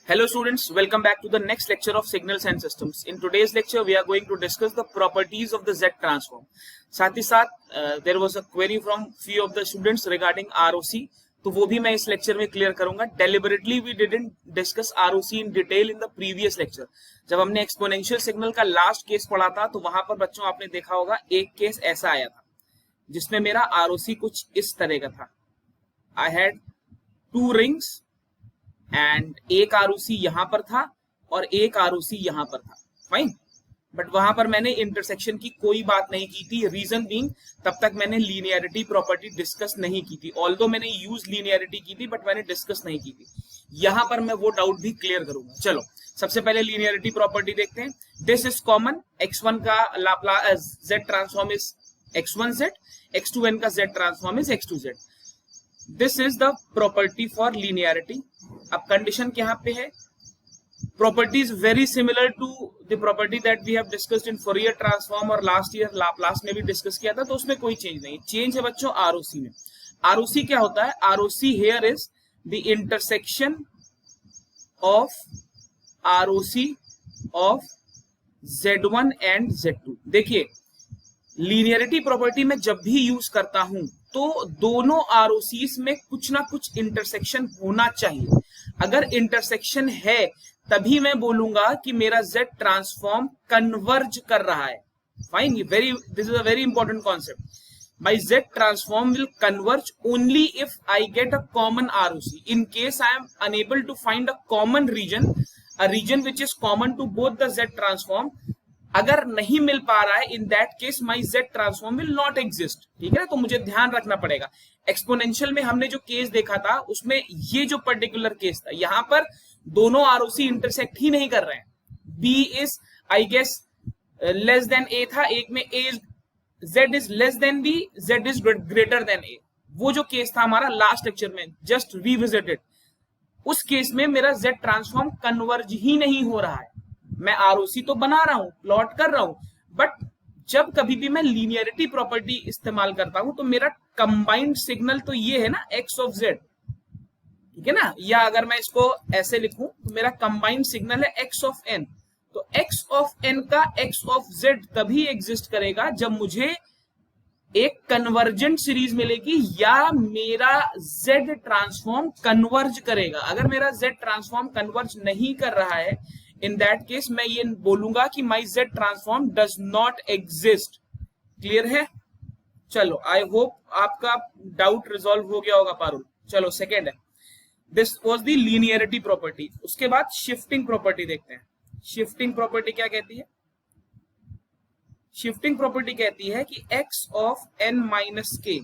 Hello students, welcome back to the next lecture of Signals and Systems. In today's lecture, we are going to discuss the properties of the Z transform. साथ ही साथ there was a query from few of the students regarding ROC, तो वो भी मैं इस lecture में clear करूंगा. Deliberately we didn't discuss ROC in detail in the previous lecture. जब हमने एक्सपोनेंशियल सिग्नल का लास्ट केस पढ़ा था, तो वहां पर बच्चों आपने देखा होगा एक केस ऐसा आया था जिसमें मेरा ROC कुछ इस तरह का था. I had two rings and एक आरओसी यहां पर था और एक आरओसी यहां पर था. फाइन, बट वहां पर मैंने इंटरसेक्शन की कोई बात नहीं की थी. रीजन बीइंग, तब तक मैंने लीनियरिटी प्रॉपर्टी डिस्कस नहीं की थी. ऑल्दो मैंने यूज लीनियरिटी की थी, बट मैंने डिस्कस नहीं की थी. यहां पर मैं वो डाउट भी क्लियर करूंगा. चलो सबसे पहले लीनियरिटी प्रॉपर्टी देखते हैं. This is common. x1 का Laplace z transform is x1z, x2n का z transform is x2z. This is the property for linearity. अब कंडीशन क्या पे है? Property is very similar to the property that we have discussed in Fourier transform और last year Laplace में भी discuss किया था, तो उसमें कोई चेंज नहीं. चेंज है बच्चों आरओसी में. आरओसी क्या होता है? ROC here is the intersection of ROC of Z1 and Z2. देखिए, लीनियरिटी प्रॉपर्टी में जब भी यूज करता हूं तो दोनों आरओसीज में कुछ ना कुछ इंटरसेक्शन होना चाहिए. अगर इंटरसेक्शन है तभी मैं बोलूंगा कि मेरा Z ट्रांसफॉर्म कन्वर्ज कर रहा है. Fine, this is a very important concept. My Z transform will converge only if I get a common ROC. In case I am unable to find a common region, a region which is common to both the Z transform, अगर नहीं मिल पा रहा है, in that case my Z transform will not exist. ठीक है ना? तो मुझे ध्यान रखना पड़ेगा. एक्सपोनेंशियल में हमने जो केस देखा था उसमें ये जो पर्टिकुलर केस था, यहां पर दोनों आरओसी इंटरसेक्ट ही नहीं कर रहे हैं. B is I guess less than A था, एक में Z is less than B, Z is greater than A. वो जो केस था हमारा लास्ट लेक्चर में, जस्ट रिविजिटेड, उस केस में मेरा Z ट्रांसफॉर्म कन्वर्ज ही नहीं हो रहा है. मैं आरओसी तो बना रहा हूं, प्लॉट कर रहा हूं, बट जब कभी भी मैं लीनियरिटी प्रॉपर्टी इस्तेमाल करता हूं तो मेरा कंबाइंड सिग्नल तो ये है ना, x ऑफ z. ठीक है ना? या अगर मैं इसको ऐसे लिखूं तो मेरा कंबाइंड सिग्नल है x ऑफ n. तो x ऑफ n का x ऑफ z तभी एग्जिस्ट करेगा जब मुझे एक कन्वर्जेंट सीरीज मिलेगी या मेरा z ट्रांसफॉर्म कन्वर्ज करेगा. अगर मेरा z ट्रांसफॉर्म कन्वर्ज नहीं कर रहा है, इन दैट केस मैं ये बोलूंगा कि माई Z transform does not exist. Clear है? चलो, आई होप आपका डाउट रिजॉल्व हो गया होगा पारुल. चलो सेकेंड है, this was the linearity property. उसके बाद शिफ्टिंग प्रॉपर्टी देखते हैं. शिफ्टिंग प्रॉपर्टी क्या कहती है? शिफ्टिंग प्रॉपर्टी कहती है कि x of n minus k,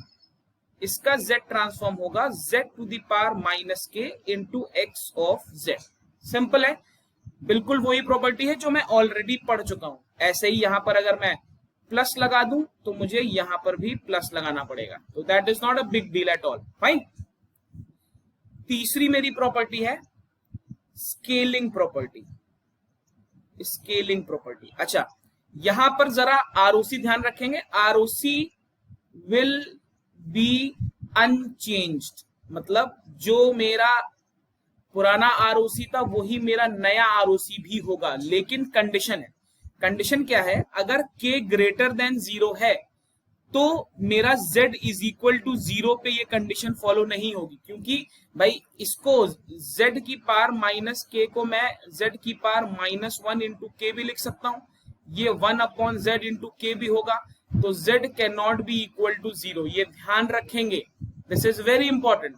इसका Z ट्रांसफॉर्म होगा Z to the power minus k into x of Z. Simple है, बिल्कुल वही प्रॉपर्टी है जो मैं ऑलरेडी पढ़ चुका हूं. ऐसे ही यहां पर अगर मैं प्लस लगा दूं तो मुझे यहां पर भी प्लस लगाना पड़ेगा. तो that is not a big deal at all. Fine. तीसरी मेरी प्रॉपर्टी है स्केलिंग प्रॉपर्टी. स्केलिंग प्रॉपर्टी, अच्छा, यहां पर जरा आरओसी ध्यान रखेंगे. आरओसी विल बी अनचेंज्ड, मतलब जो मेरा पुराना आरओसी था वही मेरा नया आरओसी भी होगा. लेकिन कंडीशन है. कंडीशन क्या है? अगर k ग्रेटर देन 0 है तो मेरा Z इज इक्वल टू 0 पे ये कंडीशन फॉलो नहीं होगी. क्योंकि भाई इसको Z की पावर माइनस k को मैं Z की पावर माइनस 1 इंटू k भी लिख सकता हूं. ये 1 अपॉन Z इंटू k भी होगा. तो Z can not be equal to 0. ये ध्यान रखेंगे. This is very important.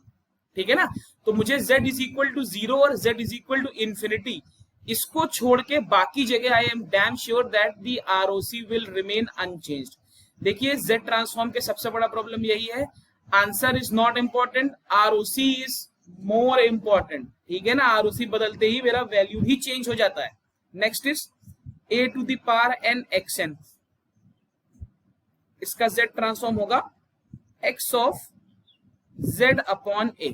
ठीक है ना? तो मुझे Z इज इक्वल टू 0 और Z is equal to infinity, इसको छोड़ के बाकी जगह I am damn sure that the ROC will remain unchanged. देखिए, Z ट्रांसफॉर्म के सबसे बड़ा प्रॉब्लम यही है. Answer is not important, ROC is more important. ठीक है ना? आरओसी बदलते ही मेरा वैल्यू ही चेंज हो जाता है. Next is a to the power n xn. इसका Z ट्रांसफॉर्म होगा x of Z upon a.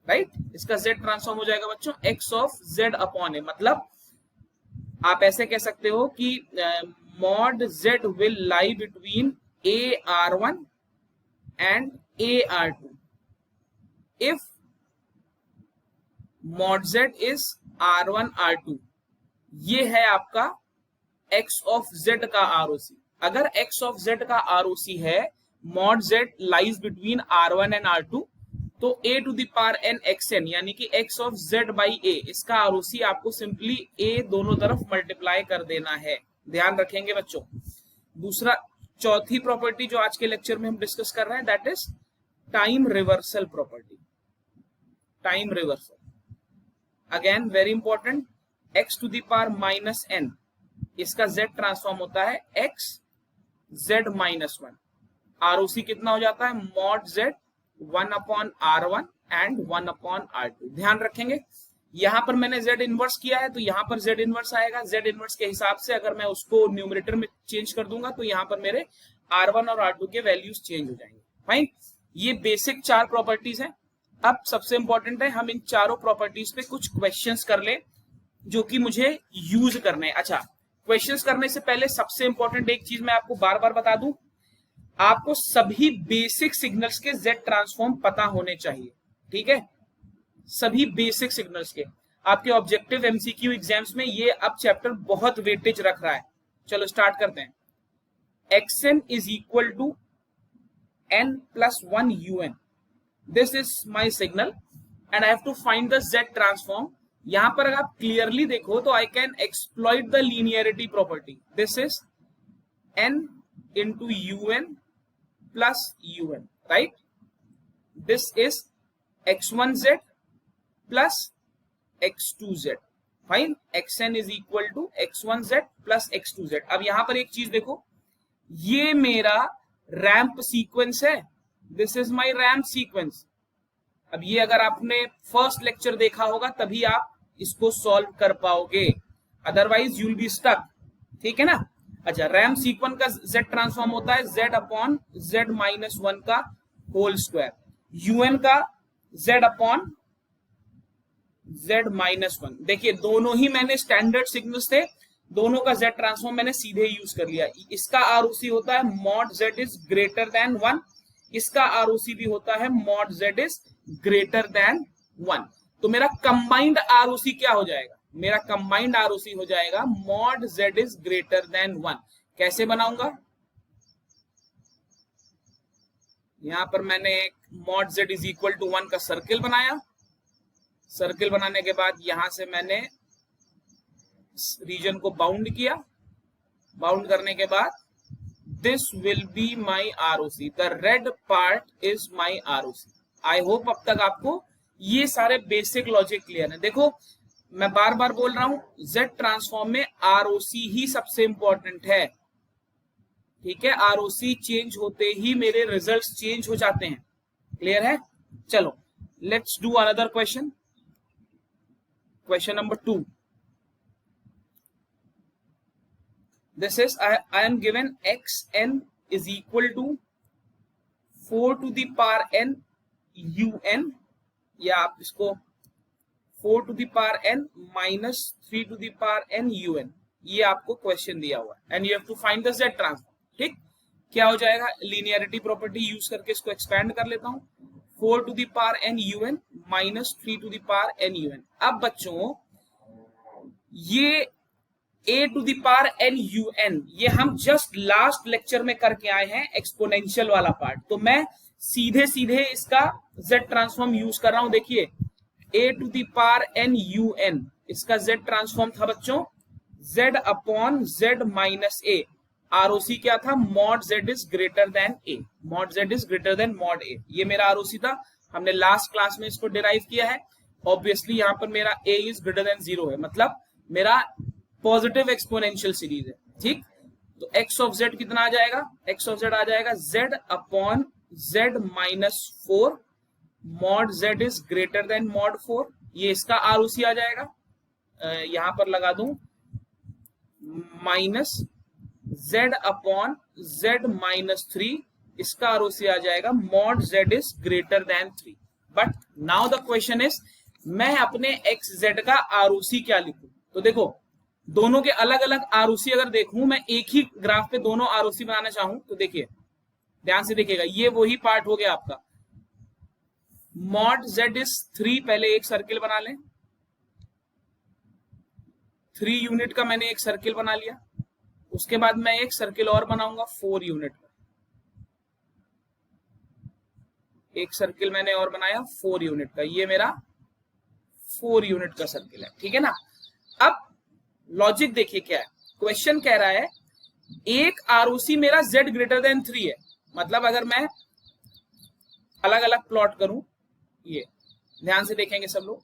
Right? इसका Z ट्रांसफॉर्म हो जाएगा बच्चों x of Z upon a. मतलब आप ऐसे कह सकते हो कि mod Z will lie between AR1 and AR2 if mod Z is R1 R2 ये है आपका x ऑफ z का ROC। अगर x ऑफ z का ROC है mod z lies between R1 and R2 तो a to the power n xn यानी कि x of z by a इसका ROC आपको सिंपली a दोनों तरफ मल्टीप्लाई कर देना है। ध्यान रखेंगे बच्चों। दूसरा चौथी प्रॉपर्टी जो आज के लेक्चर में हम डिस्कस कर रहे हैं that is time reversal property. Time reversal again very important, x to the power minus n इसका z ट्रांसफॉर्म होता है x z माइनस 1। ROC कितना हो जाता है mod z 1 upon R1 and 1 upon R2। ध्यान रखेंगे यहां पर मैंने z इनवर्स किया है तो यहां पर z इनवर्स आएगा। z इनवर्स के हिसाब से अगर मैं उसको न्यूमरेटर में चेंज कर दूंगा तो यहां पर मेरे R1 और R2 के वैल्यूज चेंज हो जाएंगे। फाइन, ये बेसिक 4 प्रॉपर्टीज हैं। अब सबसे इंपॉर्टेंट है हम इन चारों प्रॉपर्टीज पे कुछ क्वेश्चंस कर ले जो कि मुझे यूज करने हैं। अच्छा, क्वेश्चंस करने से पहले सबसे इंपॉर्टेंट एक चीज मैं आपको बार बार बता दूं, आपको सभी बेसिक सिग्नल्स के z ट्रांसफॉर्म पता होने चाहिए। ठीक है, सभी बेसिक सिग्नल्स के। आपके ऑब्जेक्टिव एमसीक्यू एग्जाम्स में ये अब चैप्टर बहुत वेटेज रख रहा है। चलो स्टार्ट करते हैं। xn is equal to n plus 1 un। This is my signal and I have to find the z transform. यहां पर अगर आप क्लियरली देखो तो I can exploit the linearity property. This is n into un plus un, right? This is x1z plus x2z। Fine, xn is equal to x1z plus x2z। अब यहां पर एक चीज देखो, ये मेरा रैंप सीक्वेंस है। This is my ramp sequence. अब ये अगर आपने फर्स्ट लेक्चर देखा होगा तभी आप इसको सॉल्व कर पाओगे, अदरवाइज यूल बी स्टक। ठीक है ना? अच्छा, रैंप सीक्वेंस का z ट्रांसफॉर्म होता है z अपॉन z माइनस 1 का होल स्क्वायर, un का z अपॉन z माइनस 1। देखिए दोनों ही मैंने स्टैंडर्ड सिग्नल्स थे, दोनों का z ट्रांसफॉर्म मैंने सीधे यूज कर लिया। इसका ROC होता है mod z is greater than 1, इसका ROC भी होता है mod z is greater than 1। तो मेरा कंबाइंड ROC क्या हो जाएगा? मेरा कंबाइंड ROC हो जाएगा mod z is greater than 1। कैसे बनाऊंगा? यहां पर मैंने एक mod z is equal to 1 का सर्किल बनाया। सर्किल बनाने के बाद यहां से मैंने रीजन को बाउंड किया। बाउंड करने के बाद this will be my ROC, the red part is my ROC। I hope अब तक आपको ये सारे बेसिक लॉजिक क्लियर है। देखो मैं बार बार बोल रहा हूं z ट्रांसफॉर्म में ROC ही सबसे इंपॉर्टेंट है। ठीक है, ROC चेंज होते ही मेरे रिजल्ट्स चेंज हो जाते हैं। क्लियर है? चलो let's do another question. Question number 2। This is I am given xn is equal to 4 to the power n un, या आप इसको 4 to the power n minus 3 to the power n un, ये आपको question दिया हुआ है and you have to find the z transform. ठीक, क्या हो जाएगा? लीनियरिटी प्रॉपर्टी यूज करके इसको एक्सपेंड कर लेता हूं। 4 to the power n un minus 3 to the power n un। अब बच्चों ये a to the power n un ये हम जस्ट लास्ट लेक्चर में करके आए हैं, एक्सपोनेंशियल वाला पार्ट। तो मैं सीधे सीधे इसका z ट्रांसफॉर्म यूज कर रहा हूं। देखिए a to the power n un इसका z ट्रांसफॉर्म था बच्चों z upon z minus a। ROC क्या था? Mod z is greater than a, mod z is greater than mod a। ये मेरा ROC था, हमने लास्ट क्लास में इसको डिराइव किया है। ऑब्वियसली यहां पर मेरा a इज ग्रेटर देन 0 है, मतलब मेरा पॉजिटिव एक्सपोनेंशियल सीरीज है। ठीक, तो x ऑफ z कितना आ जाएगा? x ऑफ z आ जाएगा z upon z minus 4, mod z is greater than mod 4। ये इसका ROC आ जाएगा, यहां पर लगा दूं minus z upon z minus 3, इसका ROC आ जाएगा mod z is greater than 3। But now the question is मैं अपने xz का ROC क्या लिखूं? तो देखो दोनों के अलग अलग ROC अगर देखूं, मैं एक ही ग्राफ पे दोनों ROC बनाना चाहूं तो देखिए ध्यान से देखिएगा, ये वही पार्ट हो गया आपका। मॉड z इज 3, पहले एक सर्किल बना लें। 3 यूनिट का मैंने एक सर्किल बना लिया, उसके बाद मैं एक सर्किल और बनाऊंगा 4 यूनिट का, एक सर्किल मैंने और बनाया 4 यूनिट का, ये मेरा 4 यूनिट का सर्किल है, ठीक है ना। अब लॉजिक देखिए क्या है, क्वेश्चन कह रहा है एक आरओसी मेरा z ग्रेटर देन 3 है, मतलब अगर मैं अलग अलग प्लॉट करूं, ये ध्यान से देखेंगे सब लोग,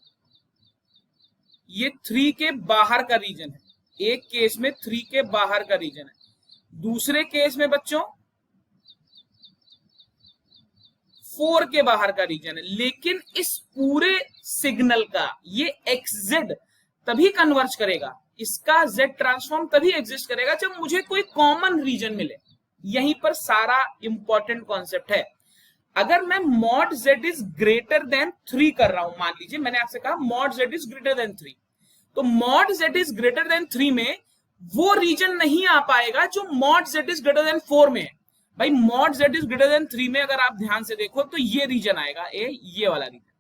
ये 3 के बाहर का रीजन है, एक केस में 3 के बाहर का रीजन है, दूसरे केस में बच्चों 4 के बाहर का रीजन है। लेकिन इस पूरे सिग्नल का ये xz तभी कन्वर्ज करेगा, इसका z ट्रांसफॉर्म तभी एग्जिस्ट करेगा जब मुझे कोई कॉमन रीजन मिले। यहीं पर सारा इंपॉर्टेंट कॉन्सेप्ट है। अगर मैं mod z is greater than 3 कर रहा हूं, मान लीजिए मैंने आपसे कहा mod z is greater than 3, तो mod z is greater than 3 में वो रीजन नहीं आ पाएगा जो mod z is greater then 4 में है। भाई mod z is greater than 3 में अगर आप ध्यान से देखो तो ये रीजन आएगा, ये वाला रीजन,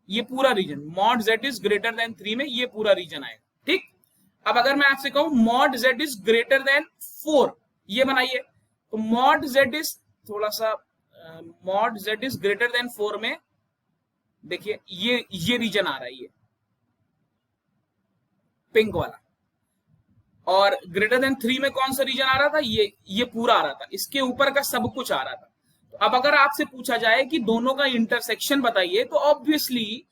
ये पूरा region mod z is greater than 3 में ये पूरा रीजन आएगा, ठीक। अब अगर मैं आपसे कहूं mod z is greater then 4, ये बनाइए, तो मॉड z इज थोड़ा सा mod z is greater then 4 में देखिए ये रीजन आ रहा है, ये पिंक वाला, और ग्रेटर देन 3 में कौन सा रीजन आ रहा था, ये पूरा आ रहा था, इसके ऊपर का सब कुछ आ रहा था। तो अब अगर आपसे पूछा जाए कि दोनों का इंटरसेक्शन बताइए, तो ऑब्वियसली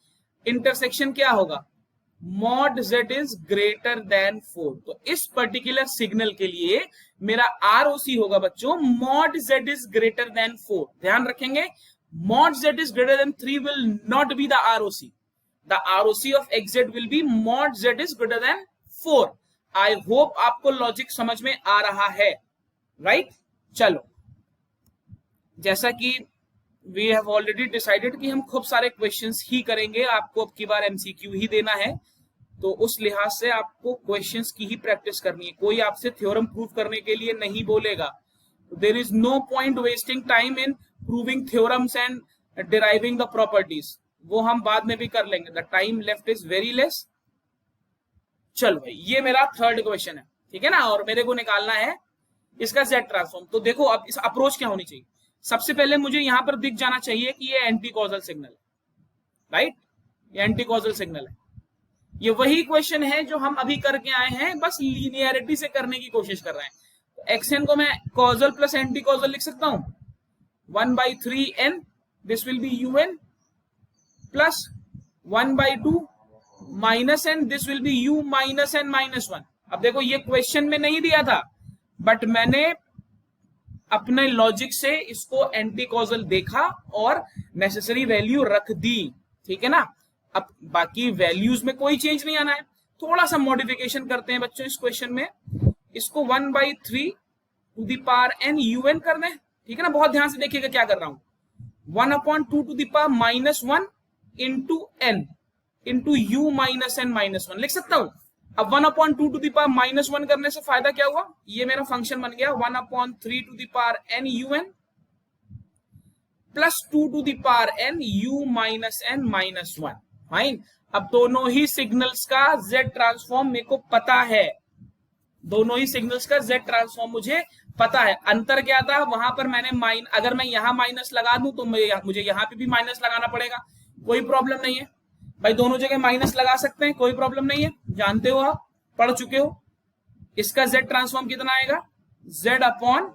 इंटरसेक्शन क्या होगा, mod z is greater then 4। तो इस पर्टिकुलर सिग्नल के लिए मेरा ROC होगा बच्चों mod z is greater then 4। ध्यान रखेंगे, mod z is greater than 3 will not be the ROC, the ROC of xz will be mod z is greater then 4। I hope आपको logic समझ में आ रहा है, राइट। चलो, जैसा कि वी हैव ऑलरेडी डिसाइडेड कि हम खूब सारे क्वेश्चंस ही करेंगे, आपको अब की बार MCQ ही देना है, तो उस लिहाज से आपको क्वेश्चंस की ही प्रैक्टिस करनी है। कोई आपसे थ्योरम प्रूव करने के लिए नहीं बोलेगा, there is no point wasting time in proving theorems and deriving the properties, वो हम बाद में भी कर लेंगे, the time left is very less. चलो भाई, ये मेरा थर्ड क्वेश्चन है, ठीक है ना, और मेरे को निकालना है इसका z ट्रांसफॉर्म। तो देखो अब इस अप्रोच क्या होनी चाहिए, सबसे पहले मुझे यहां पर दिख जाना चाहिए कि ये एंटी कॉजल सिग्नल है, राइट, ये एंटी कॉजल सिग्नल है। ये वही क्वेश्चन है जो हम अभी करके आए हैं, बस लीनियरिटी से करने की कोशिश कर रहे हैं। तो xn को मैं कॉजल प्लस एंटी कॉजल लिख सकता हूं, 1/3n, this will B un, plus 1/2 minus n, this will B u minus n minus 1। अब देखो ये क्वेश्चन में नहीं दिया था, बट मैंने अपने लॉजिक से इसको एंटी कॉजल देखा और नेसेसरी वैल्यू रख दी, ठीक है ना। अब बाकी वैल्यूज में कोई चेंज नहीं आना है, थोड़ा सा मॉडिफिकेशन करते हैं बच्चों इस क्वेश्चन में, इसको 1/3 to the power n un कर दें, ठीक है ना। बहुत ध्यान से देखिएगा क्या कर रहा हूं, 1/2 to the power -1 into n into u minus n minus 1 लिख सकता हूं। अब 1/2 टू द पावर -1 करने से फायदा क्या हुआ, ये मेरा फंक्शन बन गया 1/3 to the power n un plus 2 to the power n u minus n minus 1। Fine, अब दोनों ही सिग्नल्स का z ट्रांसफॉर्म मेरे को पता है, दोनों ही सिग्नल्स का z ट्रांसफॉर्म मुझे पता है। अंतर क्या था, वहां पर मैंने अगर मैं यहां माइनस लगा दूं तो मुझे यहां पे भी माइनस लगाना पड़ेगा, कोई प्रॉब्लम नहीं है भाई, दोनों जगह माइनस लगा सकते हैं, कोई प्रॉब्लम नहीं है, जानते हो आप, पढ़ चुके हो। इसका z ट्रांसफॉर्म कितना आएगा, z upon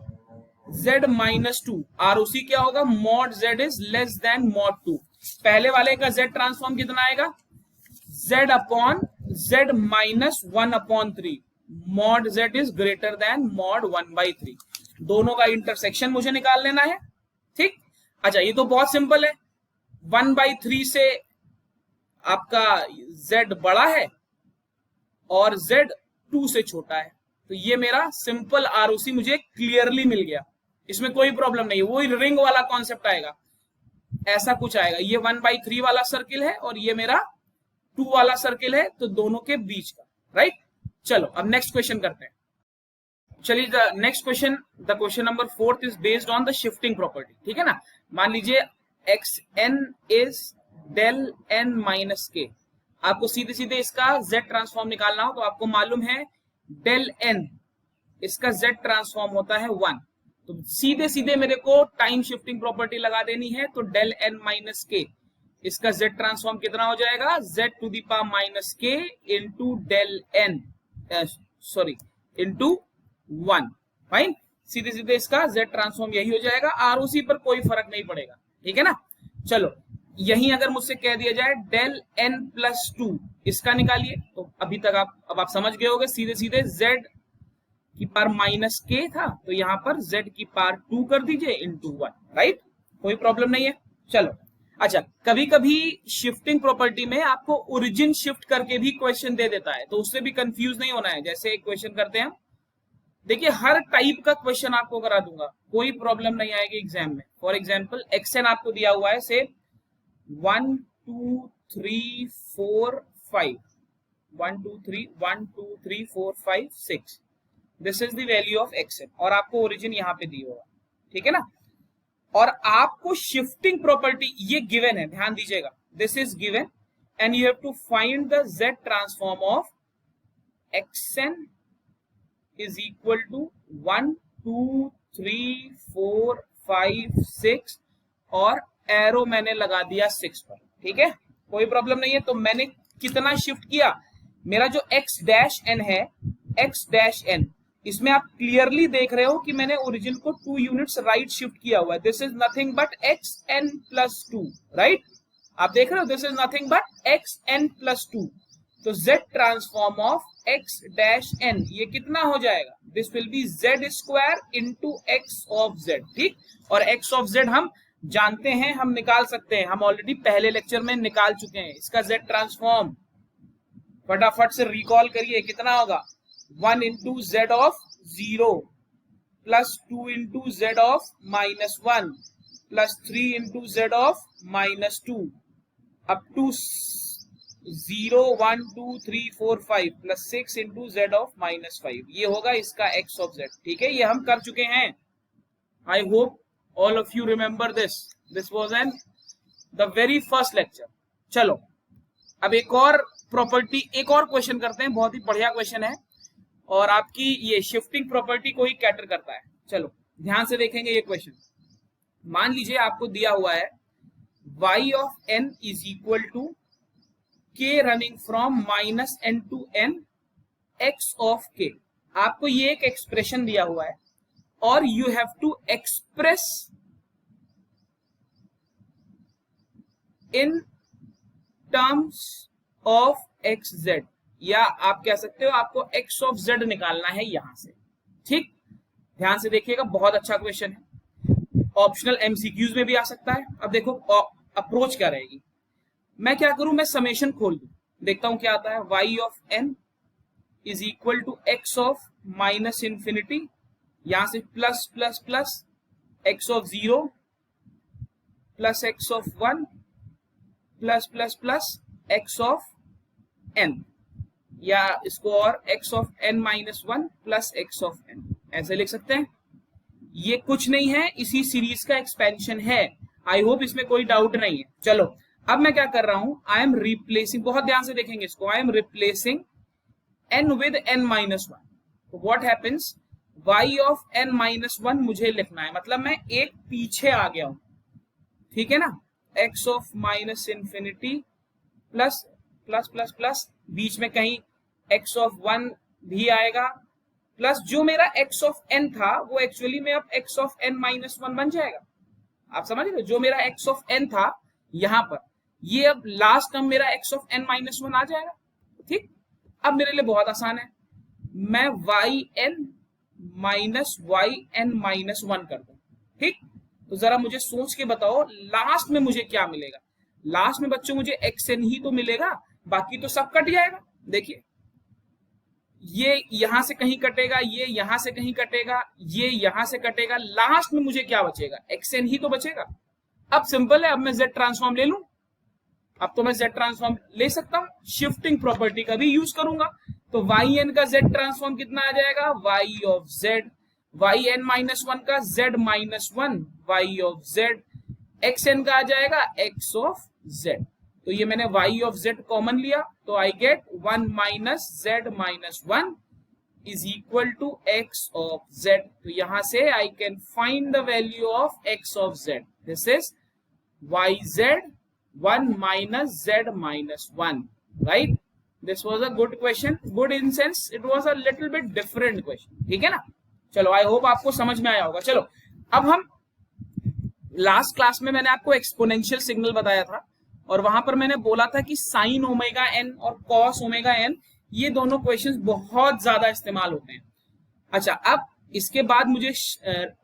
z minus 2। ROC क्या होगा, mod z is less then mod 2। पहले वाले का z ट्रांसफॉर्म कितना आएगा, z upon z minus 1/3, mod z is greater than mod 1/3। दोनों का इंटरसेक्शन मुझे निकाल लेना है, ठीक। अच्छा, ये तो बहुत सिंपल है, 1/3 से आपका z बड़ा है और z 2 से छोटा है, तो ये मेरा सिंपल ROC मुझे क्लियरली मिल गया, इसमें कोई प्रॉब्लम नहीं है। वही रिंग वाला कॉन्सेप्ट आएगा, ऐसा कुछ आएगा, ये 1/3 वाला सर्किल है और ये मेरा 2 वाला सर्किल है, तो दोनों के बीच का, राइट। चलो अब नेक्स्ट क्वेश्चन करते हैं। चलिए, the next question, the question number 4 is based on the shifting property, ठीक है ना। मान लीजिए xn is del n minus k। आपको सीधे सीधे इसका z ट्रांसफॉर्म निकालना हो तो आपको मालूम है डेल n, इसका z ट्रांसफॉर्म होता है 1, तो सीधे सीधे मेरे को टाइम शिफ्टिंग प्रॉपर्टी लगा देनी है, तो डेल n माइनस के, इसका z ट्रांसफॉर्म कितना हो जाएगा, z to the power minus k into del n, sorry into 1, fine. सीधे सीधे इसका z ट्रांसफॉर्म यही हो जाएगा, आरओसी पर कोई फर्क नहीं पड़ेगा, ठीक है ना। चलो यही अगर मुझसे कह दिया जाए डेल n प्लस 2, इसका निकालिए, तो अभी तक अब आप समझ गए होगे, सीधे सीधे z की पावर माइनस के था, तो यहाँ पर z की पावर 2 कर दीजिए इंटू 1, राइट, कोई प्रॉब्लम नहीं है। चलो अच्छा, कभी कभी शिफ्टिंग प्रॉपर्टी में आपको ओरिजिन शिफ्ट करके भी क्वेश्चन दे देता है, तो उससे भी कंफ्यूज नहीं होना है। जैसे एक क्वेश्चन करते हैं हम, देखिए हर टाइप का क्वेश्चन आपको करा दूंगा, कोई प्रॉब्लम नहीं आएगी एग्जाम में। फॉर एग्जाम्पल एक्सएन आपको दिया हुआ है, से 1 2 3 4 5, 1 2 3 1 2 3 4 5 6, this is the value of xn, और आपको ओरिजिन यहाँ पे दी होगा, ठीक है ना। और आपको शिफ्टिंग प्रॉपर्टी ये गिवन है, ध्यान दीजिएगा, this is given and you have to find the z transform of xn is equal to 1 2 3 4 5 6 और एरो मैंने लगा दिया 6 पर, ठीक है, कोई प्रॉब्लम नहीं है। तो मैंने कितना शिफ्ट किया, मेरा जो x डैश n है, x डैश n, इसमें आप क्लियरली देख रहे हो कि मैंने ओरिजिन को 2 यूनिट्स राइट शिफ्ट किया हुआ है, this is nothing but xn plus 2, right, आप देख रहे हो, this is nothing but xn plus 2, तो z transform of x dash n ये कितना हो जाएगा, this will B z square into x of z, ठीक, और x ऑफ z हम जानते हैं, हम निकाल सकते हैं, हम ऑलरेडी पहले लेक्चर में निकाल चुके हैं। इसका z ट्रांसफॉर्म फटाफट से रिकॉल करिए, कितना होगा, 1 into z of 0 plus 2 into z of minus 1 plus 3 into z of minus 2 up to 0 1 2 3 4 5 plus 6 into z of minus 5, ये होगा इसका x ऑफ z, ठीक है, ये हम कर चुके हैं। I hope all of you remember this was an the very first lecture. चलो अब एक और प्रॉपर्टी, एक और क्वेश्चन करते हैं, बहुत ही बढ़िया क्वेश्चन है और आपकी ये शिफ्टिंग प्रॉपर्टी को ही कैटर करता है। चलो ध्यान से देखेंगे ये क्वेश्चन। मान लीजिए आपको दिया हुआ है y of n is equal to k running from minus n to n x of k, आपको ये एक एक्सप्रेशन दिया हुआ है और you have to express in terms of X Z, या आप कह सकते हो आपको x ऑफ z निकालना है यहां से, ठीक, ध्यान से देखिएगा, बहुत अच्छा क्वेश्चन है, ऑप्शनल एमसीक्यूज में भी आ सकता है। अब देखो अप्रोच क्या रहेगी, मैं क्या करूं, मैं समेशन खोल दूं, देखता हूं क्या आता है। y of n is equal to x of minus infinity, यहां से plus plus plus x of 0 plus x of 1 plus plus plus x of n, या इसको और x of n minus 1 plus x of n, ऐसे लिख सकते हैं। ये कुछ नहीं है, इसी सीरीज का एक्सपेंशन है, आई होप इसमें कोई डाउट नहीं है। चलो अब मैं क्या कर रहा हूं, आई एम रिप्लेसिंग, बहुत ध्यान से देखेंगे इसको, I am replacing n with n minus 1, तो what happens, y of n minus 1 मुझे लिखना है, मतलब मैं एक पीछे आ गया हूं, ठीक है ना, x of minus infinity plus plus plus plus, बीच में कहीं x ऑफ 1 भी आएगा, प्लस जो मेरा x ऑफ n था वो एक्चुअली में अब x ऑफ n माइनस 1 बन जाएगा, आप समझ रहे हो, जो मेरा x ऑफ n था यहां पर, ये अब लास्ट टर्म मेरा x ऑफ n माइनस 1 आ जाएगा, ठीक। अब मेरे लिए बहुत आसान है, मैं yn माइनस yn माइनस 1 कर दूं, ठीक। तो जरा मुझे सोच के बताओ लास्ट में मुझे क्या मिलेगा, लास्ट में बच्चों मुझे xn ही तो मिलेगा, बाकी तो सब कट जाएगा। देखिए ये यहां से कहीं कटेगा, ये यहां से कहीं कटेगा, ये यहां से कटेगा, लास्ट में मुझे क्या बचेगा, xn ही तो बचेगा। अब सिंपल है, अब मैं z ट्रांसफॉर्म ले लूं, अब तो मैं z ट्रांसफॉर्म ले सकता हूं, शिफ्टिंग प्रॉपर्टी का भी यूज करूंगा, तो yn का z ट्रांसफॉर्म कितना आ जाएगा, y of z, yn minus 1 का z minus 1 y of z, xn का आ जाएगा x ऑफ z, तो ये मैंने y ऑफ z कॉमन लिया, तो I get 1 minus z minus 1 is equal to x of z। तो यहां से I can find the value of x of z। This is yz 1 minus z minus 1, right? This was a good question, good in sense it was a little bit different question, ठीक है ना। चलो I hope आपको समझ में आया होगा। चलो अब हम लास्ट क्लास में मैंने आपको एक्सपोनेंशियल सिग्नल बताया था और वहां पर मैंने बोला था कि साइन ओमेगा एन और कॉस ओमेगा एन ये दोनों क्वेश्चंस बहुत ज्यादा इस्तेमाल होते हैं। अच्छा, अब इसके बाद मुझे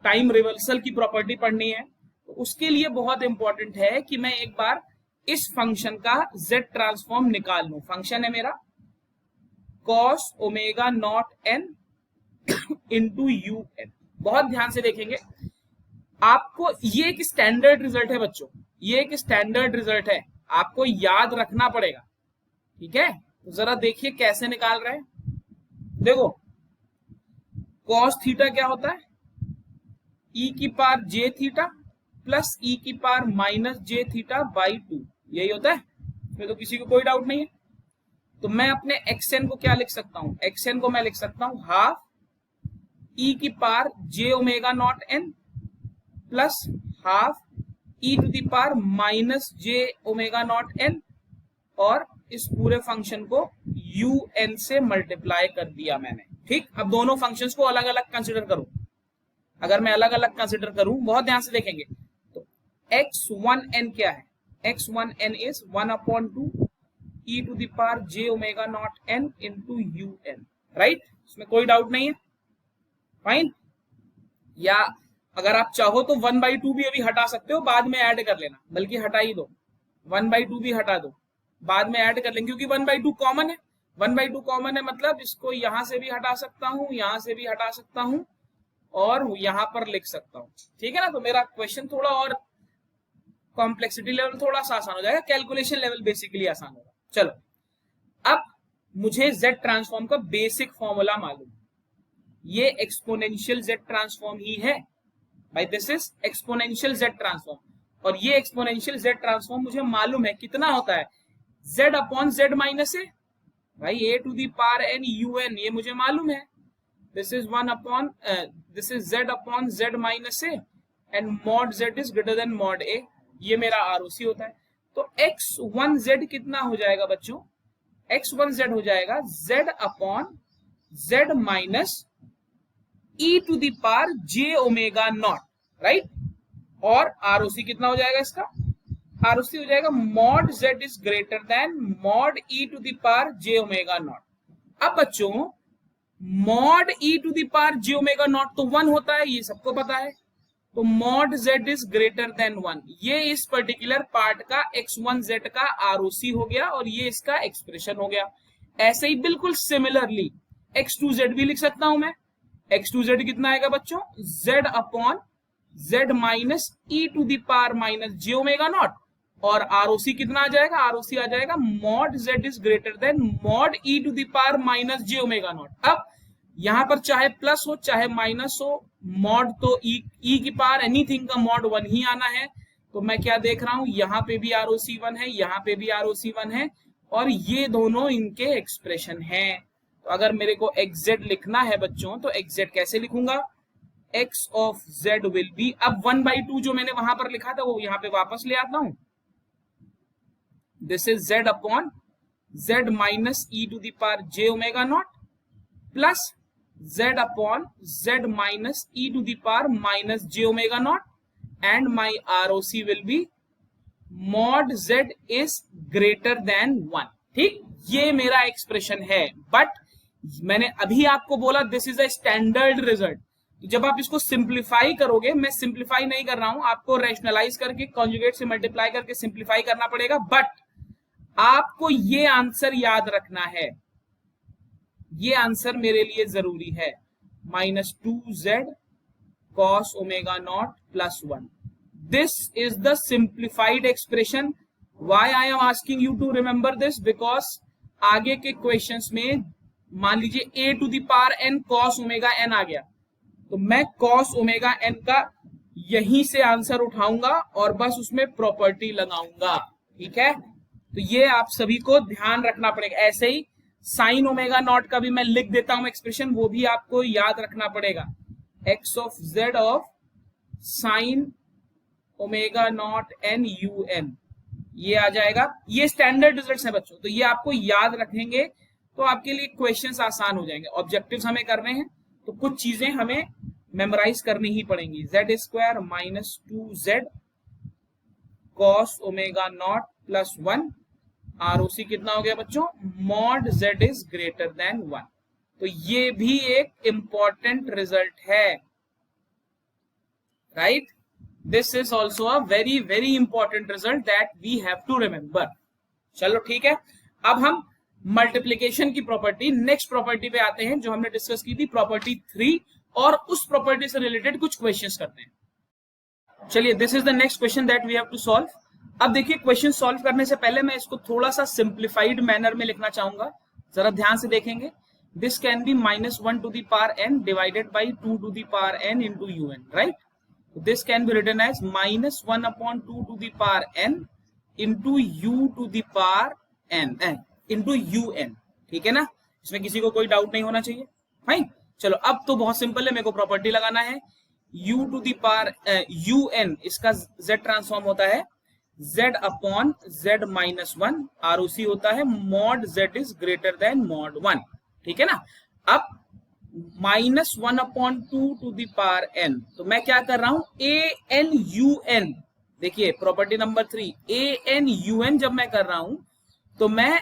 टाइम रिवर्सल की प्रॉपर्टी पढ़नी है, तो उसके लिए बहुत इंपॉर्टेंट है कि मैं एक बार इस फंक्शन का z ट्रांसफॉर्म निकाल लूं। फंक्शन है मेरा cos omega naught N into U N. बहुत ध्यान से देखेंगे, आपको ये एक स्टैंडर्ड रिजल्ट है बच्चों, ये एक स्टैंडर्ड रिजल्ट है, आपको याद रखना पड़ेगा, ठीक है। तो जरा देखिए कैसे निकाल रहे हैं। देखो कॉस थीटा क्या होता है, ई की पावर जे थीटा प्लस ई की power minus J theta by 2, यही होता है, इसमें तो किसी को कोई डाउट नहीं है। तो मैं अपने एक्सएन को क्या लिख सकता हूं, एक्सएन को मैं लिख सकता हूं हाफ ई की power J omega naught N plus half E to the power minus J omega naught N, और इस पूरे फंक्शन को यू एन से मल्टीप्लाई कर दिया मैंने, ठीक। अब दोनों फंक्शंस को अलग अलग कंसिडर करूं, अगर मैं अलग अलग कंसिडर करूं, बहुत ध्यान से देखेंगे, तो x1n क्या है, x1n is 1/2 e to the power j omega naught n into U N, right. इसमें कोई डाउट नहीं है, फाइन। या अगर आप चाहो तो 1/2 भी अभी हटा सकते हो, बाद में ऐड कर लेना, बल्कि हटा ही दो, 1/2 भी हटा दो, बाद में ऐड कर लेंगे, क्योंकि 1/2 कॉमन है, 1/2 कॉमन है, मतलब इसको यहां से भी हटा सकता हूं, यहां से भी हटा सकता हूं और यहां पर लिख सकता हूं, ठीक है ना। तो मेरा क्वेश्चन थोड़ा और कॉम्प्लेक्सिटी लेवल थोड़ा सा आसान हो जाएगा, कैलकुलेशन लेवल बेसिकली आसान होगा। चलो अब मुझे z ट्रांसफॉर्म का बेसिक फॉर्मूला मालूम, ये एक्सपोनेंशियल z ट्रांसफॉर्म ही है भाई, this is exponential z transform, और ये एक्सपोनेंशियल z ट्रांसफॉर्म मुझे मालूम है कितना होता है, z upon z minus A, भाई a to the power n u n, ये मुझे मालूम है। This is this is z upon z minus a and mod z is greater than mod a, ये मेरा ROC होता है। तो x1z कितना हो जाएगा बच्चों, x1z हो जाएगा z upon z minus e to the power j omega naught, right. और ROC कितना हो जाएगा इसका, ROC हो जाएगा mod z is greater than mod e to the power j omega naught. अब बच्चों mod E to the power J omega naught तो 1 होता है, ये सबको पता है, तो mod Z is greater than 1, ये इस पर्टिकुलर पार्ट का x1z का ROC हो गया और ये इसका एक्सप्रेशन हो गया। ऐसे ही बिल्कुल सिमिलरली x2z भी लिख सकता हूं मैं, x2z कितना आएगा बच्चों, z upon z minus E to the power minus J omega naught, और ROC कितना आ जाएगा, ROC आ जाएगा mod z is greater than mod E to the power minus J omega naught. अब यहां पर चाहे प्लस हो चाहे माइनस हो, मॉड तो ई की पावर एनीथिंग का मॉड 1 ही आना है, तो मैं क्या देख रहा हूं, यहां पे भी ROC 1 है, यहां पे भी ROC 1 है, और ये दोनों इनके एक्सप्रेशन हैं। तो अगर मेरे को xz लिखना है बच्चों, तो xz कैसे लिखूंगा, x of z will be, अब 1/2 जो मैंने वहां पर लिखा था वो यहां पे वापस ले आता हूं, this is z upon z minus E to the power j omega naught plus z upon z minus E to the power minus j omega naught, and my ROC will be mod z is greater than 1, ठीक। ये मेरा expression है, but मैंने अभी आपको बोला this is a standard result. जब आप इसको सिंप्लीफाई करोगे, मैं सिंप्लीफाई नहीं कर रहा हूं, आपको रैशनलाइज करके कॉन्जुगेट से मल्टीप्लाई करके सिंप्लीफाई करना पड़ेगा, बट आपको ये आंसर याद रखना है, ये आंसर मेरे लिए जरूरी है, -2z cos omega naught plus 1, this is the simplified expression. Why I am asking you to remember this, because आगे के क्वेश्चंस में मान लीजिए a to the power n cos omega n आ गया, तो मैं cos ओमेगा n का यहीं से आंसर उठाऊंगा और बस उसमें प्रॉपर्टी लगाऊंगा, ठीक है। तो ये आप सभी को ध्यान रखना पड़ेगा। ऐसे ही साइन ओमेगा नॉट का भी मैं लिख देता हूं एक्सप्रेशन, वो भी आपको याद रखना पड़ेगा। X of Z of sine omega naught N U N, ये आ जाएगा। ये स्टैंडर्ड रिजल्ट्स हैं बच्चों, तो ये आपको याद रखेंगे तो आपके लिए क्वेश्चंस आसान हो जाएंगे। ऑब्जेक्टिव्स हमें करने हैं तो कुछ चीजें हमें मेमोराइज करनी ही पड़ेंगी। Z square minus 2z cos omega naught plus 1, ROC कितना हो गया बच्चों, mod z is greater than 1। तो ये भी एक इंपॉर्टेंट रिजल्ट है, right. This is also a very very important result that we have to remember. चलो ठीक है, अब हम मल्टीप्लीकेशन की प्रॉपर्टी, नेक्स्ट प्रॉपर्टी पे आते हैं जो हमने डिस्कस की थी, प्रॉपर्टी 3, और उस प्रॉपर्टी से रिलेटेड कुछ क्वेश्चंस करते हैं। चलिए, this is the next question that we have to solve. अब देखिए, क्वेश्चन सॉल्व करने से पहले मैं इसको थोड़ा सा सिंप्लीफाइड मैनर में लिखना चाहूंगा, जरा ध्यान से देखेंगे। This can be -1 to the power n divided by 2 to the power n into un, right. This can be written as -1/2 to the power n into u to the power n into un, ठीक है ना। इसमें किसी को कोई doubt नहीं होना चाहिए, फाइन। चलो, अब तो बहुत सिंपल है, मेरे को प्रॉपर्टी लगाना है। u to the power un, इसका z ट्रांसफॉर्म होता है z upon z minus 1, ROC होता है mod z is greater than mod 1, ठीक है ना। अब -1/2 टू द पावर n, तो मैं क्या कर रहा हूं, an देखिए प्रॉपर्टी नंबर 3, an जब मैं कर रहा हूं तो मैं,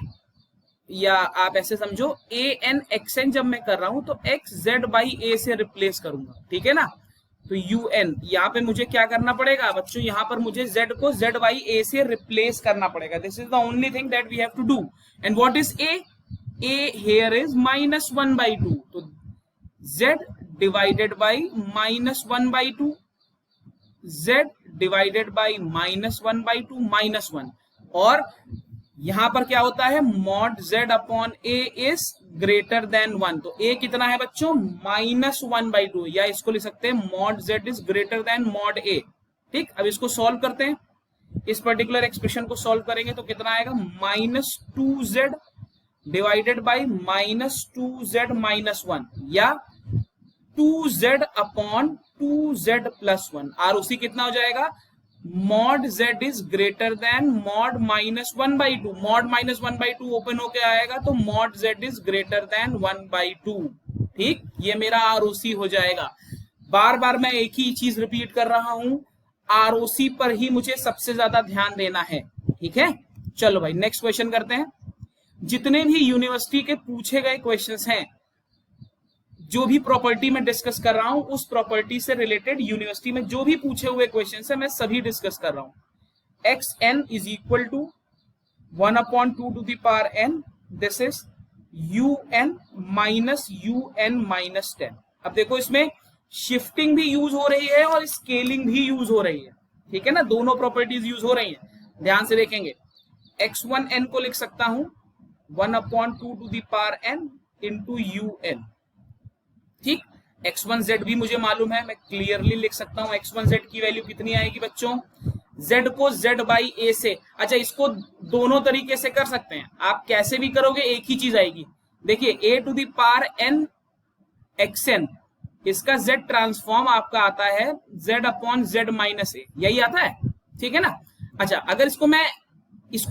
या आप ऐसे समझो an जब मैं कर रहा हूं तो x z बाई a से रिप्लेस करूंगा, ठीक है ना। तो un, यहाँ पे मुझे क्या करना पड़ेगा बच्चों, यहाँ पर मुझे z को z बाई a से रिप्लेस करना पड़ेगा। This is the only thing that we have to do. And what is a here is -1/2, तो z divided by -1/2, z divided by -1/2 -1, और यहां पर क्या होता है, mod z upon a is greater than 1। तो a कितना है बच्चों, -1/2, या इसको लिख सकते हैं mod z is greater than mod a, ठीक। अब इसको सॉल्व करते हैं, इस पर्टिकुलर एक्सप्रेशन को सॉल्व करेंगे तो कितना आएगा, -2z divided by -2z minus 1, या 2z अपॉन 2z प्लस 1, और उसी कितना हो जाएगा, mod z is greater than mod -1/2, mod -1/2 open होके आएगा तो mod z is greater then 1/2, ठीक। ये मेरा आरओसी हो जाएगा। बार बार मैं एक ही चीज रिपीट कर रहा हूं, आरओसी पर ही मुझे सबसे ज्यादा ध्यान देना है, ठीक है। चलो भाई, नेक्स्ट क्वेश्चन करते हैं। जितने भी यूनिवर्सिटी के पूछे गए क्वेश्चंस हैं, जो भी प्रॉपर्टी में डिस्कस कर रहा हूं, उस प्रॉपर्टी से रिलेटेड यूनिवर्सिटी में जो भी पूछे हुए क्वेश्चंस हैं, मैं सभी डिस्कस कर रहा हूं। xn is equal to 1/2 to the power n, this is un minus un minus 10। अब देखो, इसमें शिफ्टिंग भी यूज हो रही है और स्केलिंग भी यूज हो रही है, ठीक है ना, दोनों प्रॉपर्टीज यूज हो रही हैं। ध्यान से देखेंगे, x1n को लिख सकता हूं 1/2 to the power n into un, ठीक। x1z भी मुझे मालूम है, मैं क्लियरली लिख सकता हूं x1z की वैल्यू कितनी आएगी बच्चों, z को z बाई a से, अच्छा इसको दोनों तरीके से कर सकते हैं, आप कैसे भी करोगे एक ही चीज आएगी। देखिए, a to the power n xn, इसका z ट्रांसफॉर्म आपका आता है z upon z minus a, यही आता है, ठीक है ना। अच्छा, अगर इसको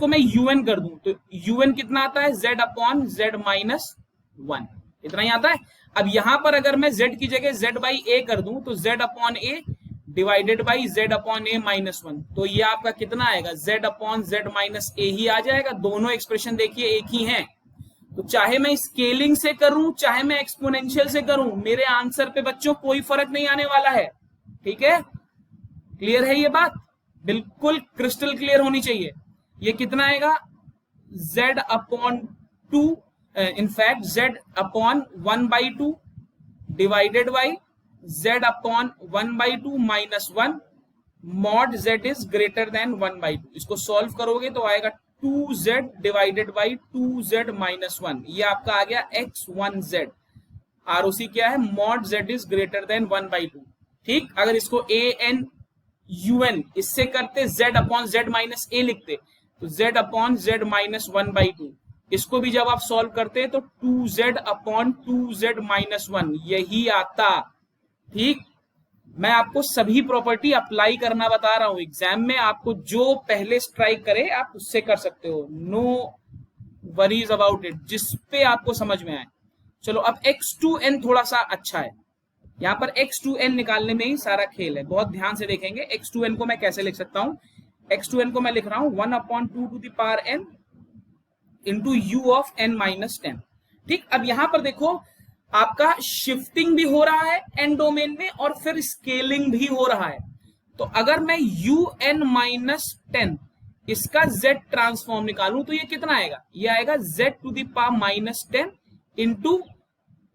मैं un कर दूं तो un कितना आता है, z अपॉन z माइनस 1, इतना ही आता है। अब यहां पर अगर मैं z की जगह z बाई a कर दूं तो z upon a divided by z upon a minus 1, तो ये आपका कितना आएगा, z upon z minus a ही आ जाएगा। दोनों एक्सप्रेशन देखिए एक ही हैं, तो चाहे मैं स्केलिंग से करूं चाहे मैं एक्सपोनेंशियल से करूं, मेरे आंसर पे बच्चों कोई फर्क नहीं आने वाला है, ठीक है। क्लियर है ये बात, बिल्कुल क्रिस्टल क्लियर होनी चाहिए। ये कितना आएगा, z upon 2, in fact z upon 1/2 divided by z upon 1/2 minus 1, mod z is greater then 1/2। इसको सॉल्व करोगे तो आएगा 2z divided by 2z minus 1, ये आपका आ गया x1z। आरओसी क्या है, mod z is greater then 1/2, ठीक। अगर इसको an un इससे करते z upon z minus a लिखते, तो z अपॉन z माइनस 1/2। इसको भी जब आप सॉल्व करते हैं तो 2z अपॉन 2z माइनस 1 यही आता। ठीक, मैं आपको सभी प्रॉपर्टी अप्लाई करना बता रहा हूं। एग्जाम में आपको जो पहले स्ट्राइक करे आप उससे कर सकते हो, नो वरीज अबाउट इट, जिसपे आपको समझ में आए। चलो अब x2n थोड़ा सा अच्छा है, यहां पर x2n निकालने में ही सारा खेल है। बहुत ध्यान से देखेंगे x2n को मैं कैसे लिख सकता हूं। x2n को मैं लिख रहा हूं 1/2 to the power n into u of n minus 10। ठीक, अब यहां पर देखो आपका शिफ्टिंग भी हो रहा है n डोमेन में और फिर स्केलिंग भी हो रहा है। तो अगर मैं un माइनस 10 इसका z ट्रांसफॉर्म निकालूं तो ये कितना आएगा, ये आएगा z to the power minus 10 into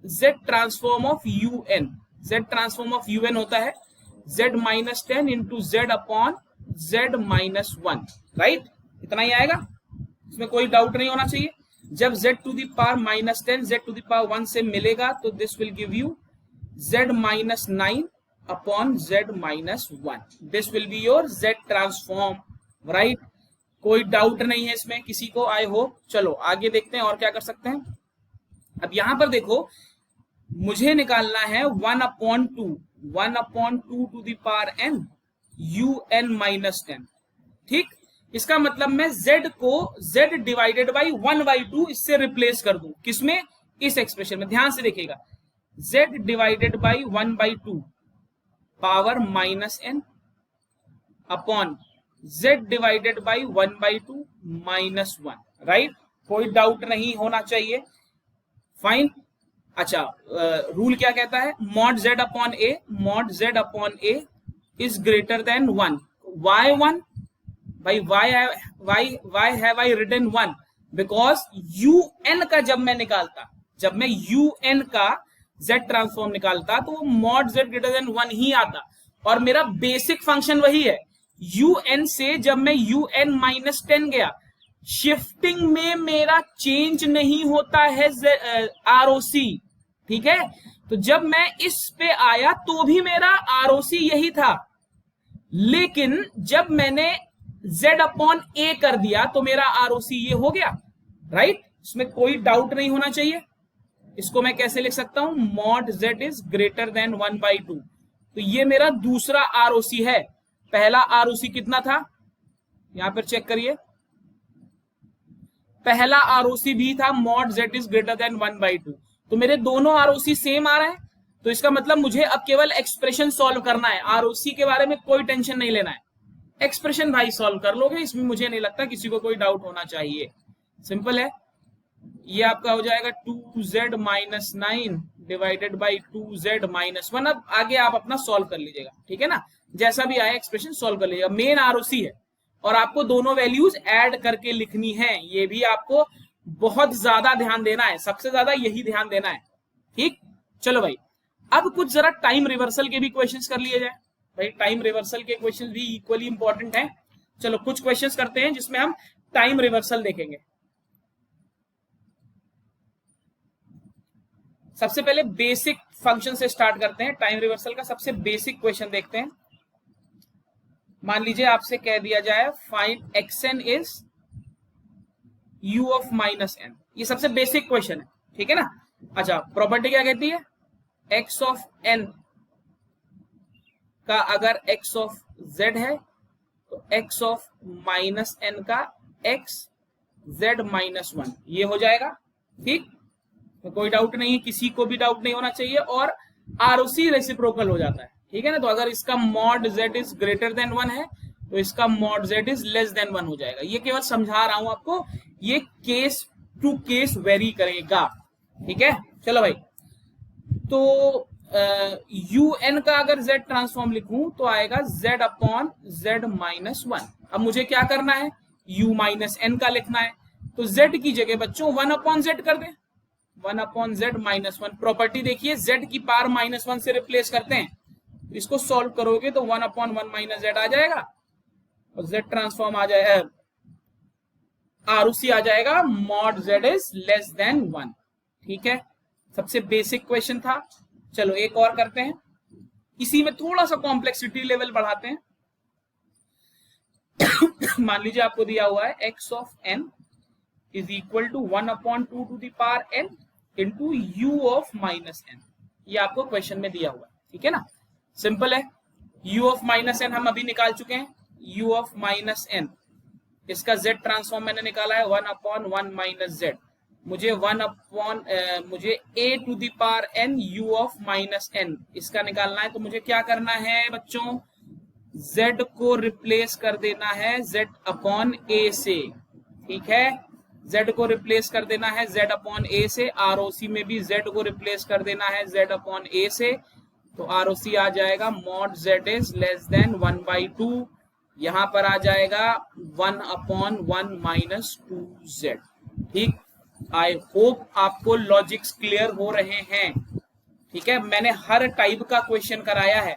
z transform of un। z transform of un होता है z minus 10 into z upon z minus 1, right, इतना ही आएगा, इसमें कोई डाउट नहीं होना चाहिए। जब z to the power minus 10 z to the power 1 से मिलेगा तो this will give you z minus 9 upon z minus 1, this will be your z transform, right. कोई डाउट नहीं है इसमें किसी को, आई होप। चलो आगे देखते हैं और क्या कर सकते हैं। अब यहां पर देखो मुझे निकालना है 1/2 to the power n un minus 10। ठीक, इसका मतलब मैं z को z डिवाइडेड बाई 1/2 इससे रिप्लेस कर दूं, किसमें, इस एक्सप्रेशन में। ध्यान से देखिएगा, z divided by 1/2 power minus n upon z divided by 1/2 minus 1, right, कोई डाउट नहीं होना चाहिए, फाइन। अच्छा, रूल क्या कहता है, mod z upon a is greater than 1। why 1 भाई, why have I written 1? Because un का जब मैं un का z ट्रांसफॉर्म निकालता तो वो मॉड z ग्रेटर देन 1 ही आता, और मेरा बेसिक फंक्शन वही है। un से जब मैं un माइनस 10 गया, शिफ्टिंग में मेरा चेंज नहीं होता है ROC, ठीक है। तो जब मैं इस पे आया तो भी मेरा ROC यही था, लेकिन जब मैंने z अपॉन a कर दिया तो मेरा ROC ये हो गया, राइट, इसमें कोई डाउट नहीं होना चाहिए। इसको मैं कैसे लिख सकता हूं, mod z is greater then 1/2। तो ये मेरा दूसरा ROC है। पहला ROC कितना था, यहां पर चेक करिए, पहला ROC भी था mod z is greater then 1/2। तो मेरे दोनों ROC सेम आ रहे हैं, तो इसका मतलब मुझे अब केवल एक्सप्रेशन सॉल्व करना है, ROC के बारे में कोई टेंशन नहीं लेना है। एक्सप्रेशन भाई सॉल्व कर लोगे, इसमें मुझे नहीं लगता किसी को कोई डाउट होना चाहिए, सिंपल है। ये आपका हो जाएगा 2z minus 9 divided by 2z minus 1। अब आगे आप अपना सॉल्व कर लीजिएगा, ठीक है ना, जैसा भी आया एक्सप्रेशन सॉल्व कर लीजिएगा। मेन ROC है और आपको दोनों वैल्यूज ऐड करके लिखनी है, ये भी आपको बहुत ज्यादा ध्यान देना है, सबसे ज्यादा यही ध्यान देना है, ठीक। चलो भाई, अब कुछ जरा टाइम रिवर्सल के भी क्वेश्चंस कर लिए जाए। भाई टाइम रिवर्सल के क्वेश्चंस भी इक्वली इंपॉर्टेंट हैं। चलो कुछ क्वेश्चंस करते हैं जिसमें हम टाइम रिवर्सल देखेंगे। सबसे पहले बेसिक फंक्शन से स्टार्ट करते हैं। टाइम रिवर्सल का सबसे बेसिक क्वेश्चन देखते हैं। मान लीजिए आपसे कह दिया जाए find xn is u of minus n, ये सबसे बेसिक क्वेश्चन है, ठीक है ना। अच्छा, प्रॉपर्टी क्या कहती है, x ऑफ n का अगर x ऑफ z है तो x ऑफ माइनस n का x z माइनस 1, ये हो जाएगा, ठीक। तो कोई डाउट नहीं है, किसी को भी डाउट नहीं होना चाहिए, और ROC रेसिप्रोकल हो जाता है, ठीक है ना। तो अगर इसका mod z is greater than 1 है तो इसका mod z is less then 1 हो जाएगा। ये केवल समझा रहा हूं आपको, ये केस टू केस वेरी करेगा, ठीक है। चलो भाई, तो un का अगर z ट्रांसफॉर्म लिखूं तो आएगा z अपॉन z माइनस 1। अब मुझे क्या करना है, u माइनस n का लिखना है, तो z की जगह बच्चों 1 अपॉन z कर दें, 1 अपॉन z माइनस 1। प्रॉपर्टी देखिए, z की पावर माइनस 1 से रिप्लेस करते हैं, तो इसको सॉल्व करोगे तो 1 अपॉन 1 माइनस z आ जाएगा, और z ट्रांसफॉर्म आ जाएगा, ROC आ जाएगा mod z is less then 1, ठीक है। सबसे बेसिक क्वेश्चन था। चलो एक और करते हैं, इसी में थोड़ा सा कॉम्प्लेक्सिटी लेवल बढ़ाते हैं। मान लीजिए आपको दिया हुआ है x of n is equal to 1/2 to the power n into u of minus n। ये आपको क्वेश्चन में दिया हुआ है, ठीक है ना, सिंपल है। u ऑफ माइनस n हम अभी निकाल चुके हैं, u ऑफ माइनस n, इसका z ट्रांसफॉर्म मैंने निकाला है 1/1 माइनस z। मुझे मुझे a to the power n u of minus n इसका निकालना है। तो मुझे क्या करना है बच्चों, z को रिप्लेस कर देना है z अपॉन a से, ठीक है, z को रिप्लेस कर देना है z अपॉन a से। ROC में भी z को रिप्लेस कर देना है z अपॉन a से। तो ROC आ जाएगा mod z is less then 1/2, यहां पर आ जाएगा 1/1 माइनस 2z। ठीक, आई होप आपको लॉजिक्स क्लियर हो रहे हैं, ठीक है। मैंने हर टाइप का क्वेश्चन कराया है,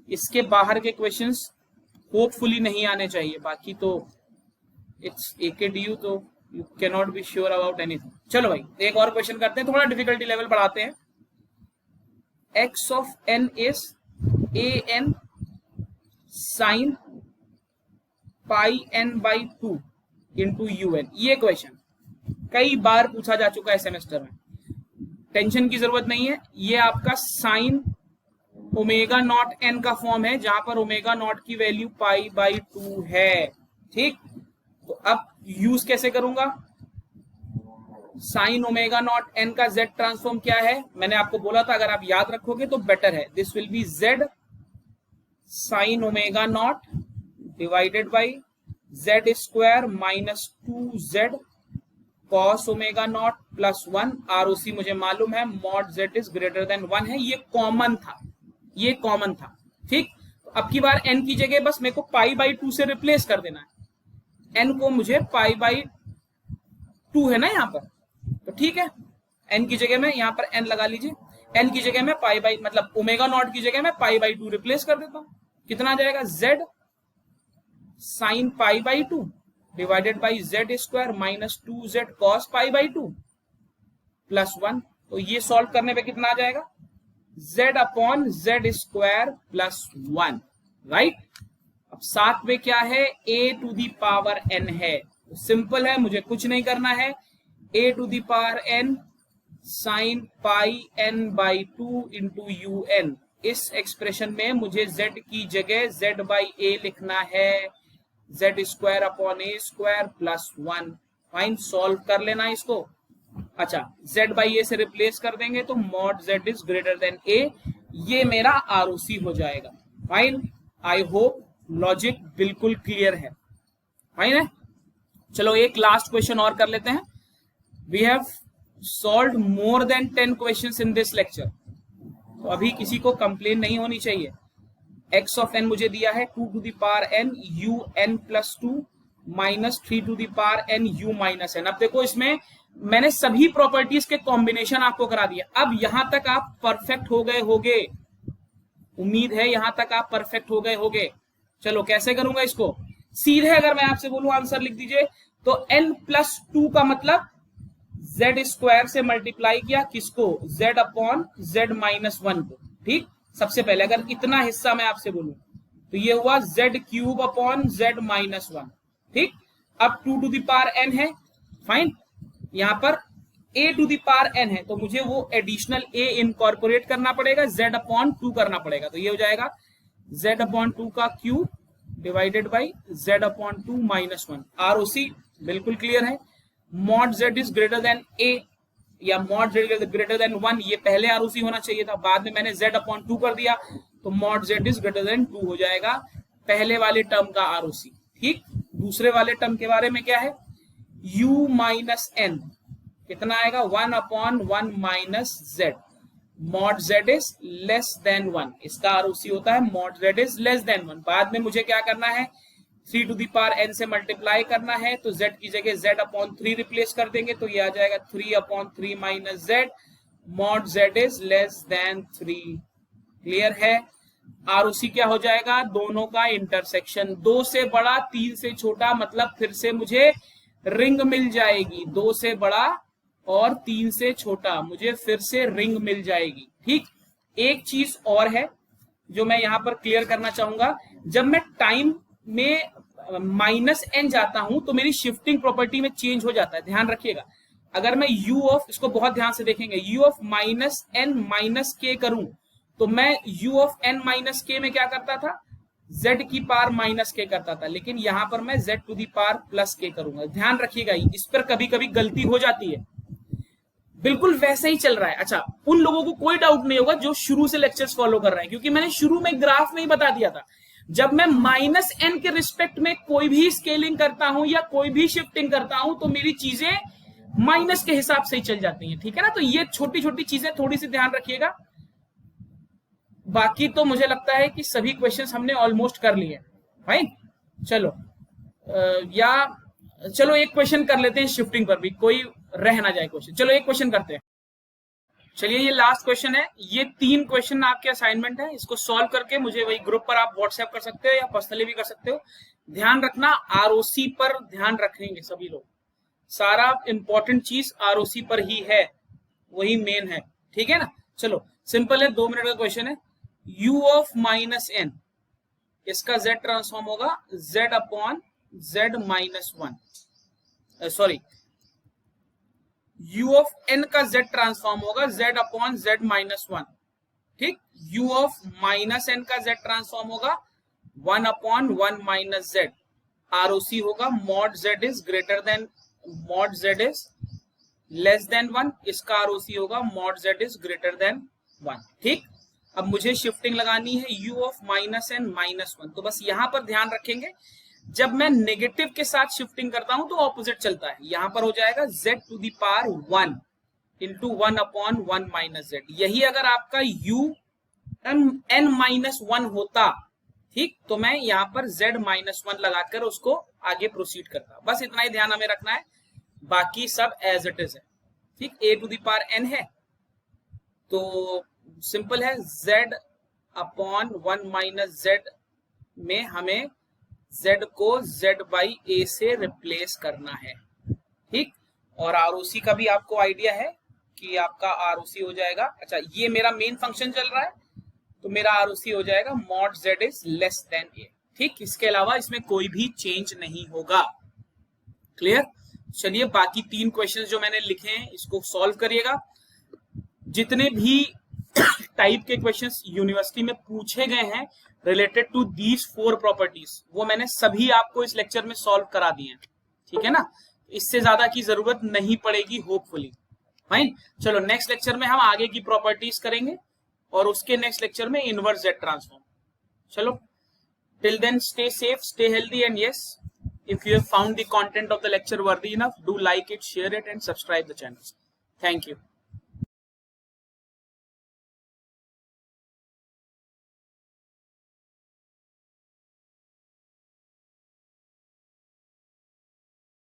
इसके बाहर के क्वेश्चंस होपफुली नहीं आने चाहिए, बाकी तो इट्स AKDU, तो you can not be sure about anything. चलो भाई एक और क्वेश्चन करते हैं, थोड़ा डिफिकल्टी लेवल बढ़ाते हैं। x of n is an sign पाई n/2 इंटू un। ये क्वेश्चन कई बार पूछा जा चुका है सेमेस्टर में, टेंशन की जरूरत नहीं है। ये आपका साइन ओमेगा नॉट n का फॉर्म है, जहां पर ओमेगा नॉट की वैल्यू π/2 है, ठीक। तो अब यूज कैसे करूंगा, साइन ओमेगा नॉट n का z ट्रांसफॉर्म क्या है, मैंने आपको बोला था अगर आप याद रखोगे तो बेटर है। This will B z sign omega not divided by z square minus 2z cos omega naught plus 1। ROC मुझे मालूम है mod z is greater than 1 है, ये कॉमन था, ये कॉमन था, ठीक। तो अब की बार n की जगह बस मेरे को π/2 से रिप्लेस कर देना है। n को मुझे π/2 है ना यहाँ पर, तो ठीक है, n की जगह में यहाँ पर n लगा लीजिए, n की जगह में मतलब ओमेगा नॉट की जगह में π/2 रिप्लेस कर देता हूं। कितना आ जाएगा, z sine π/2 divided by z square minus 2z cos π/2 plus 1। तो ये सॉल्व करने पे कितना आ जाएगा, z upon z square plus 1, right. अब साथ में क्या है, a to the power n है, तो सिंपल है, मुझे कुछ नहीं करना है, a to the power n साइन पाई n/2 इंटू un। इस एक्सप्रेशन में मुझे z की जगह z/a लिखना है, z square upon a square plus 1। Fine, solve कर लेना इसको। अच्छा, z/a से रिप्लेस कर देंगे तो mod z is greater than a, ये मेरा ROC हो जाएगा। फाइन, आई होप लॉजिक बिल्कुल क्लियर है, फाइन है। चलो एक लास्ट क्वेश्चन और कर लेते हैं। We have solved more than 10 questions in this lecture, तो अभी किसी को कंप्लेन नहीं होनी चाहिए। x ऑफ n मुझे दिया है 2 to the power n u n plus 2 minus 3 to the power n u minus n। अब देखो इसमें मैंने सभी प्रॉपर्टीज के कॉम्बिनेशन आपको करा दिया। अब यहां तक आप परफेक्ट हो गए होगे, उम्मीद है यहां तक आप परफेक्ट हो गए होगे। चलो कैसे करूंगा इसको, सीधे अगर मैं आपसे बोलूं आंसर लिख दीजिए, तो n प्लस 2 का मतलब z स्क्वायर से मल्टीप्लाई किया किसको, z अपॉन z माइनस 1 को, ठीक। सबसे पहले अगर इतना हिस्सा मैं आपसे बोलूं तो ये हुआ z cube upon z minus 1, ठीक। अब 2 टू द पावर n है, फाइन, यहां पर a to the power n है, तो मुझे वो एडिशनल a इनकॉर्पोरेट करना पड़ेगा, z अपॉन 2 करना पड़ेगा। तो ये हो जाएगा z अपॉन 2 का cube divided by z upon 2 minus 1। ROC बिल्कुल क्लियर है, mod z is greater than a या मॉड z ग्रेटर देन 1, ये पहले ROC होना चाहिए था, बाद में मैंने z अपॉन 2 कर दिया, तो mod z is greater then 2 हो जाएगा पहले वाले टर्म का ROC, ठीक। दूसरे वाले टर्म के बारे में क्या है, u माइनस n कितना आएगा, 1/1 minus z, mod z is less then 1, इसका ROC होता है mod z is less then 1। बाद में मुझे क्या करना है, 3 टू द पावर n से मल्टीप्लाई करना है, तो z की जगह z अपॉन 3 रिप्लेस कर देंगे, तो ये आ जाएगा 3/3 minus z, mod z is less then 3। Clear है। ROC क्या हो जाएगा, दोनों का इंटरसेक्शन, 2 से बड़ा 3 से छोटा, मतलब फिर से मुझे रिंग मिल जाएगी, 2 से बड़ा और 3 से छोटा, मुझे फिर से रिंग मिल जाएगी, ठीक। एक चीज और है जो मैं यहां पर क्लियर करना चाहूंगा, जब मैं टाइम में माइनस एन जाता हूं तो मेरी शिफ्टिंग प्रॉपर्टी में चेंज हो जाता है, ध्यान रखिएगा। अगर मैं u ऑफ, इसको बहुत ध्यान से देखेंगे, u of minus n minus k करूं तो मैं u ऑफ n माइनस के में क्या करता था, z की पावर माइनस के करता था, लेकिन यहां पर मैं z to the power plus k करूंगा। ध्यान रखिएगा, इस पर कभी कभी गलती हो जाती है, बिल्कुल वैसे ही चल रहा है। अच्छा, उन लोगों को कोई डाउट नहीं होगा जो शुरू से लेक्चर्स फॉलो कर रहे हैं, क्योंकि मैंने शुरू में ग्राफ में ही बता दिया था, जब मैं माइनस एन के रिस्पेक्ट में कोई भी स्केलिंग करता हूं या कोई भी शिफ्टिंग करता हूं तो मेरी चीजें माइनस के हिसाब से ही चल जाती हैं, ठीक है ना। तो ये छोटी छोटी चीजें थोड़ी सी ध्यान रखिएगा। बाकी तो मुझे लगता है कि सभी क्वेश्चंस हमने ऑलमोस्ट कर लिए, राइट। चलो चलो एक क्वेश्चन कर लेते हैं शिफ्टिंग पर भी, कोई रह ना जाए क्वेश्चन। चलो एक क्वेश्चन करते हैं। चलिए ये लास्ट क्वेश्चन है, ये 3 क्वेश्चन आपके असाइनमेंट है, इसको सॉल्व करके मुझे वही ग्रुप पर आप व्हाट्सएप कर सकते हो या पर्सनली भी कर सकते हो। ध्यान रखना आरओसी पर ध्यान रखेंगे सभी लोग, सारा इंपॉर्टेंट चीज आरओसी पर ही है, वही मेन है, ठीक है ना। चलो सिंपल है, 2 मिनट का क्वेश्चन है। u ऑफ माइनस एन, इसका z ट्रांसफॉर्म होगा z upon z minus 1, sorry u of n का z ट्रांसफॉर्म होगा z अपॉन z माइनस 1, ठीक। u ऑफ माइनस n का z ट्रांसफॉर्म होगा 1 अपॉन 1 माइनस z, आरओसी होगा mod z is greater than mod z is less then 1, इसका ROC होगा mod z is greater than 1, ठीक। अब मुझे शिफ्टिंग लगानी है u of minus n minus 1, तो बस यहां पर ध्यान रखेंगे, जब मैं नेगेटिव के साथ शिफ्टिंग करता हूं तो ऑपोजिट चलता है। यहां पर हो जाएगा z to the power 1 into 1 upon 1 minus z। यही अगर आपका u n माइनस 1 होता, ठीक, तो मैं यहां पर z माइनस 1 लगाकर उसको आगे प्रोसीड करता। बस इतना ही ध्यान हमें रखना है, बाकी सब एज इट इज है, ठीक। a to the power n है तो सिंपल है, z अपॉन 1 माइनस z में हमें z को z बाई a से रिप्लेस करना है, ठीक। और आरओसी का भी आपको आइडिया है कि आपका आरओसी हो जाएगा, अच्छा ये मेरा मेन फंक्शन चल रहा है तो मेरा आरओसी हो जाएगा mod z is less than a, ठीक। इसके अलावा इसमें कोई भी चेंज नहीं होगा, क्लियर। चलिए बाकी 3 क्वेश्चन जो मैंने लिखे हैं इसको सॉल्व करिएगा। जितने भी टाइप के क्वेश्चंस यूनिवर्सिटी में पूछे गए हैं रिलेटेड टू दीज 4 प्रॉपर्टीज, वो मैंने सभी आपको इस लेक्चर में सॉल्व करा दिए हैं, ठीक है ना। इससे ज्यादा की जरूरत नहीं पड़ेगी होपफुली, फाइन। चलो नेक्स्ट लेक्चर में हम आगे की प्रॉपर्टीज करेंगे और उसके नेक्स्ट लेक्चर में इनवर्स जेड ट्रांसफॉर्म। चलो till then stay safe, stay healthy, and yes, if you have found the content of the lecture worthy enough, do like it, share it and subscribe the channel. Thank you.